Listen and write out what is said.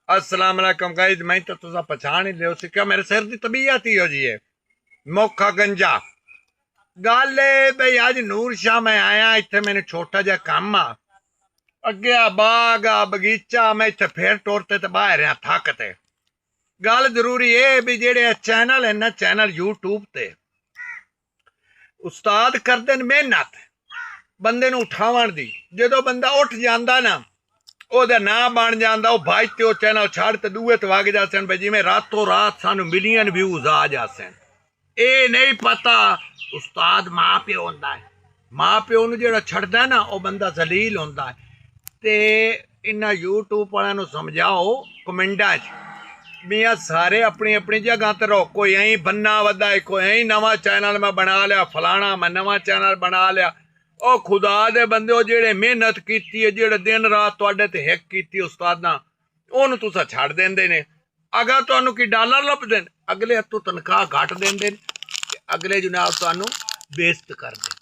अस्सलाम वालेकुम गाइस। मैं तो तुसा पहचान ही लियो सी क्या मेरे सिर की तबीयत ही हो जी है मोखा गंजा गल बई अज नूर शाह मैं आया इत्थे मैंने छोटा जा काम आ अगे आ बाग आ बगीचा मैं इत्थे फिर टुरते ते बाहर आ थक ते गल जरूरी है भी जेड़े चैनल है ना चैनल यूट्यूब ते उस्ताद करदे न मेहनत बंदे नूं उठावण दी जदों बंदा उठ जांदा ना ਉਹਦਾ ਨਾਂ बन जाता वह भाई ते चैनल छड़ ते दूए ते वग जाते भाई जिमें रातों रात सानू मिलियन व्यूज आ जाते ये नहीं पता उस्ताद माँ प्यो होंदा है माँ प्यो नूं जेड़ा छड़दा है ना वह बंदा जलील होंदा है ते इन्हां यूट्यूब वालियां नूं समझाओ कमेंटां च मियाँ सारे अपनी अपनी जगह ते रहो कोई ऐं बन्ना वदा है कोई ऐं नवा चैनल मैं बना लिया फलाना मैं नवा चैनल बना लिया ओ खुदा दे बंदे जेड़े मेहनत की है जेड़े दिन रात तुहाडे ते हिक कीती उस्तादां ओनूं तुसां छड्ड देंदे ने अगर तुहानूं की डॉलर लभदे अगले हत्थों तनख्वाह घट देंदे अगले जनाब तुहानूं बेइज्जत करदे।